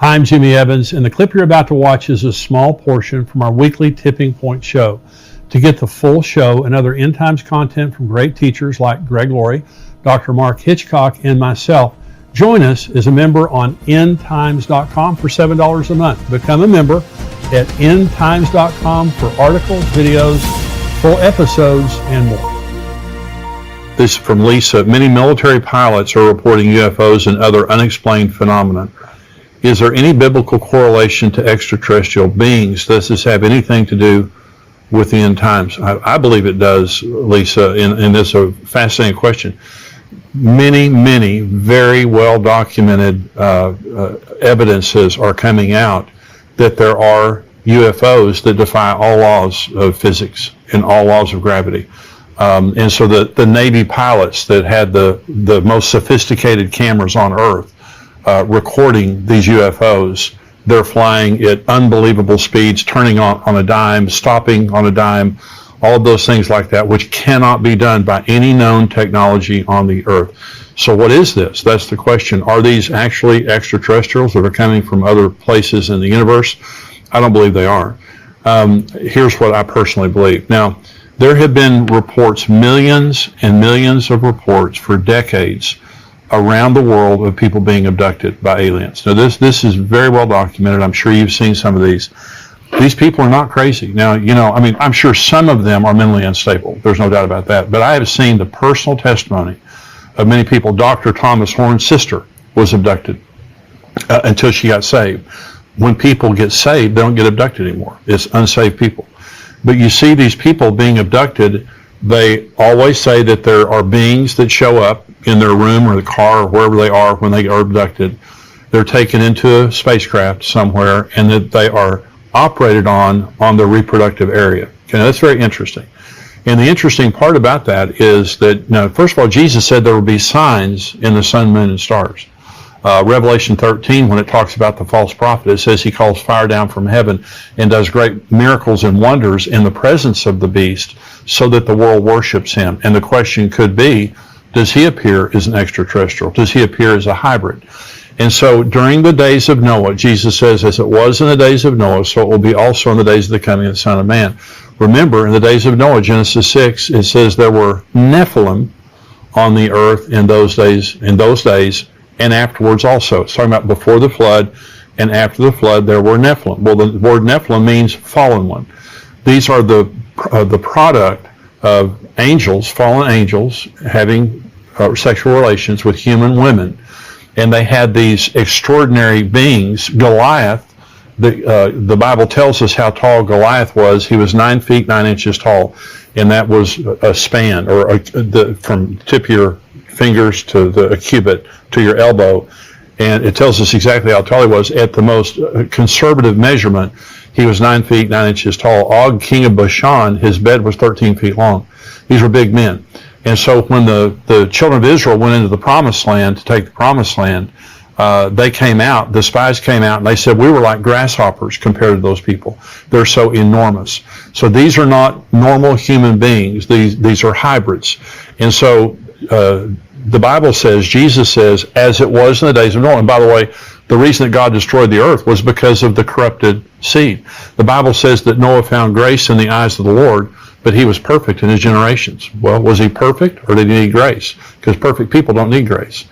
Hi, I'm Jimmy Evans, and the clip you're about to watch is a small portion from our weekly Tipping Point show. To get the full show and other End Times content from great teachers like Greg Laurie, Dr. Mark Hitchcock, and myself, join us as a member on endtimes.com for $7 a month. Become a member at endtimes.com for articles, videos, full episodes, and more. This is from Lisa. Many military pilots are reporting UFOs and other unexplained phenomena. Is there any biblical correlation to extraterrestrial beings? Does this have anything to do with the end times? I believe it does, Lisa, and this is a fascinating question. Many very well documented evidences are coming out that there are UFOs that defy all laws of physics and all laws of gravity. And so the Navy pilots that had the most sophisticated cameras on Earth recording these UFOs, they're flying at unbelievable speeds, turning on a dime, stopping on a dime, all of those things like that, which cannot be done by any known technology on the Earth. So what is this? That's the question. Are these actually extraterrestrials that are coming from other places in the universe? I don't believe they are. Here's what I personally believe. Now, there have been reports, millions and millions of reports for decades around the world of people being abducted by aliens. Now, this is very well documented. I'm sure you've seen some of these. These people are not crazy. Now, I'm sure some of them are mentally unstable. There's no doubt about that. But I have seen the personal testimony of many people. Dr. Thomas Horn's sister was abducted until she got saved. When people get saved, they don't get abducted anymore. It's unsaved people. But you see these people being abducted. They always say that there are beings that show up in their room or the car or wherever they are when they are abducted. They're taken into a spacecraft somewhere, and that they are operated on their reproductive area. Okay, that's very interesting. And the interesting part about that is that, first of all, Jesus said there will be signs in the sun, moon, and stars. Revelation 13, when it talks about the false prophet, it says he calls fire down from heaven and does great miracles and wonders in the presence of the beast so that the world worships him. And the question could be, does he appear as an extraterrestrial? Does he appear as a hybrid? And so during the days of Noah, Jesus says, as it was in the days of Noah, so it will be also in the days of the coming of the Son of Man. Remember, in the days of Noah, Genesis 6, it says there were Nephilim on the earth in those days, and afterwards also. It's talking about before the flood, and after the flood there were Nephilim. Well, the word Nephilim means fallen one. These are the product of angels, fallen angels, having sexual relations with human women. And they had these extraordinary beings. Goliath, the Bible tells us how tall Goliath was. He was 9 feet 9 inches tall, and that was a span, or from tip of your fingers to a cubit to your elbow. And it tells us exactly how tall he was. At the most conservative measurement, he was 9 feet 9 inches tall. Og, king of Bashan, his bed was 13 feet long. These were big men. And so when the children of Israel went into the promised land to take the promised land, they came out, the spies came out, and they said, we were like grasshoppers compared to those people. They're so enormous. So these are not normal human beings. These are hybrids. And so the Bible says, Jesus says, as it was in the days of Noah. And by the way, the reason that God destroyed the earth was because of the corrupted seed. The Bible says that Noah found grace in the eyes of the Lord, but he was perfect in his generations. Well, was he perfect, or did he need grace? Because perfect people don't need grace.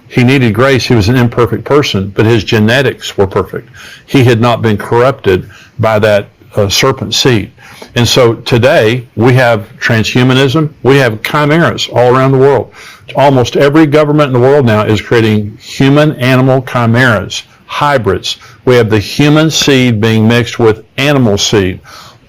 He needed grace. He was an imperfect person, but his genetics were perfect. He had not been corrupted by that serpent seed. And so today, we have transhumanism. We have chimeras all around the world. Almost every government in the world now is creating human-animal chimeras, hybrids. We have the human seed being mixed with animal seed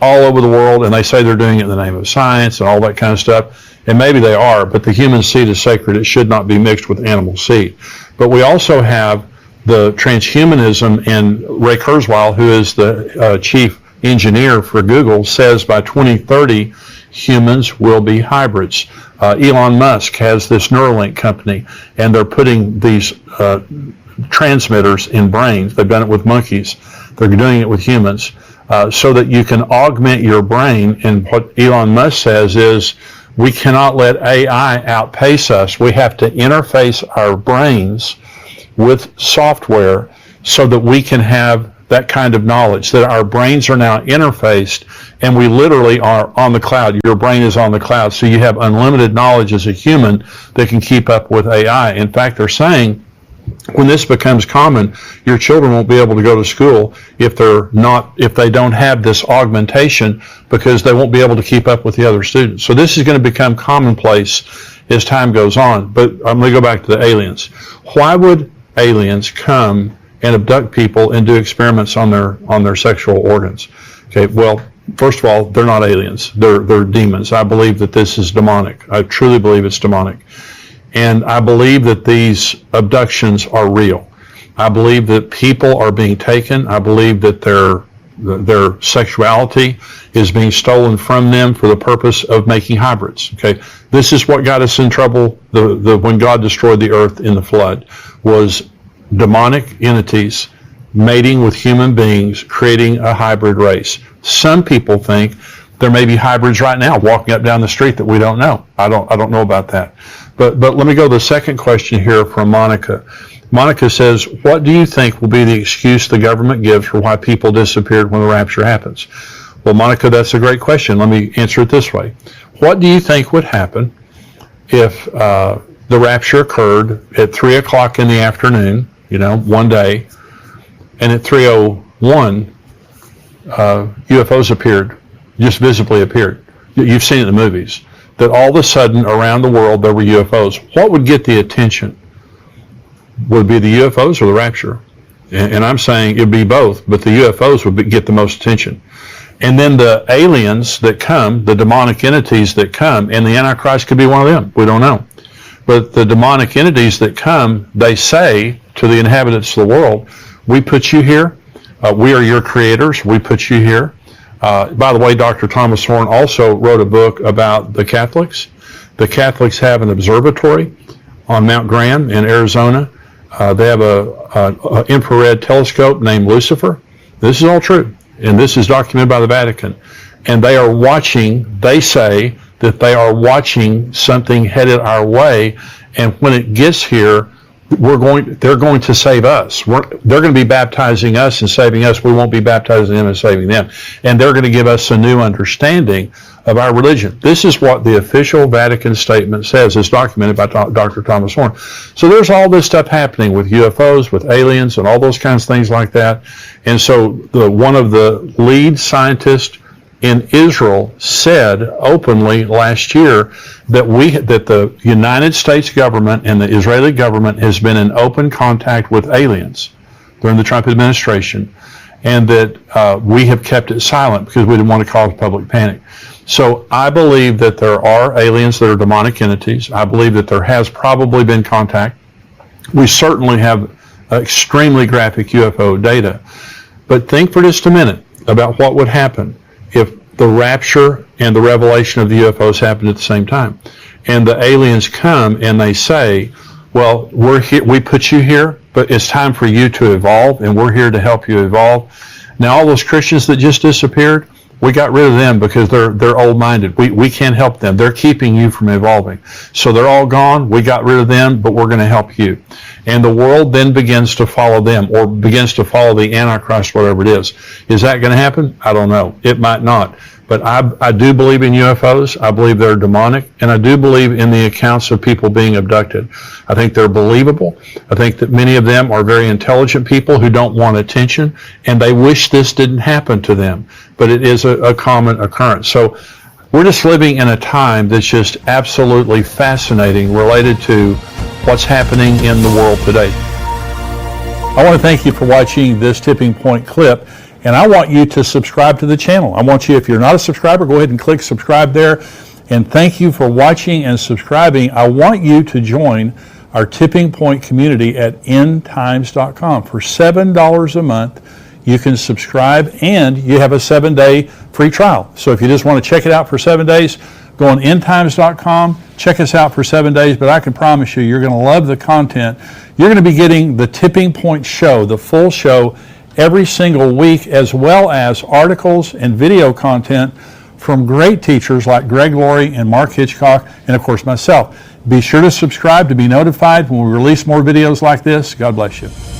all over the world, and they say they're doing it in the name of science and all that kind of stuff. And maybe they are, but the human seed is sacred. It should not be mixed with animal seed. But we also have the transhumanism, and Ray Kurzweil, who is the chief engineer for Google, says by 2030, humans will be hybrids. Elon Musk has this Neuralink company, and they're putting these transmitters in brains. They've done it with monkeys. They're doing it with humans, so that you can augment your brain. And what Elon Musk says is, we cannot let AI outpace us. We have to interface our brains with software so that we can have that kind of knowledge, that our brains are now interfaced and we literally are on the cloud. Your brain is on the cloud, so you have unlimited knowledge as a human that can keep up with AI. In fact, they're saying when this becomes common, your children won't be able to go to school if they don't have this augmentation, because they won't be able to keep up with the other students. So this is going to become commonplace as time goes on. But I'm going to go back to the aliens. Why would aliens come and abduct people and do experiments on their sexual organs? Okay, well, first of all, they're not aliens. They're demons. I believe that this is demonic. I truly believe it's demonic. And I believe that these abductions are real. I believe that people are being taken. I believe that their sexuality is being stolen from them for the purpose of making hybrids. Okay, this is what got us in trouble when God destroyed the earth in the flood, was demonic entities mating with human beings, creating a hybrid race. Some people think there may be hybrids right now walking up down the street that we don't know. I don't know about that. But let me go to the second question here from Monica. Monica says, what do you think will be the excuse the government gives for why people disappeared when the rapture happens? Well, Monica, that's a great question. Let me answer it this way. What do you think would happen if the rapture occurred at 3 o'clock in the afternoon, one day, and at 3:01, UFOs appeared, just visibly appeared? You've seen it in the movies, that all of a sudden around the world there were UFOs. What would get the attention? Would it be the UFOs or the rapture? And I'm saying it'd be both, but the UFOs would get the most attention. And then the aliens that come, the demonic entities that come, and the Antichrist could be one of them. We don't know. But the demonic entities that come, they say to the inhabitants of the world, we put you here. We are your creators. We put you here. By the way, Dr. Thomas Horn also wrote a book about the Catholics. The Catholics have an observatory on Mount Graham in Arizona. They have an infrared telescope named Lucifer. This is all true, and this is documented by the Vatican. And they are watching, they say that they are watching something headed our way, and when it gets here, they're going to save us. They're going to be baptizing us and saving us. We won't be baptizing them and saving them. And they're going to give us a new understanding of our religion. This is what the official Vatican statement says. It's documented by Dr. Thomas Horn. So there's all this stuff happening with UFOs, with aliens, and all those kinds of things like that. And so one of the lead scientists in Israel said openly last year that the United States government and the Israeli government has been in open contact with aliens during the Trump administration, and that we have kept it silent because we didn't want to cause public panic. So I believe that there are aliens that are demonic entities. I believe that there has probably been contact. We certainly have extremely graphic UFO data. But think for just a minute about what would happen if the rapture and the revelation of the UFOs happened at the same time. And the aliens come and they say, well, we're here, we put you here, but it's time for you to evolve, and we're here to help you evolve. Now, all those Christians that just disappeared, we got rid of them because they're old-minded. We can't help them. They're keeping you from evolving. So they're all gone. We got rid of them, but we're going to help you. And the world then begins to follow them, or begins to follow the Antichrist, whatever it is. Is that going to happen? I don't know. It might not. But I do believe in UFOs. I believe they're demonic. And I do believe in the accounts of people being abducted. I think they're believable. I think that many of them are very intelligent people who don't want attention, and they wish this didn't happen to them. But it is a common occurrence. So we're just living in a time that's just absolutely fascinating related to what's happening in the world today. I want to thank you for watching this Tipping Point clip. And I want you to subscribe to the channel. I want you, if you're not a subscriber, go ahead and click subscribe there. And thank you for watching and subscribing. I want you to join our Tipping Point community at endtimes.com. For $7 a month, you can subscribe, and you have a 7-day free trial. So if you just want to check it out for 7 days, go on endtimes.com, check us out for 7 days, but I can promise you, you're going to love the content. You're going to be getting the Tipping Point show, the full show, every single week, as well as articles and video content from great teachers like Greg Laurie and Mark Hitchcock, and of course myself. Be sure to subscribe to be notified when we release more videos like this. God bless you.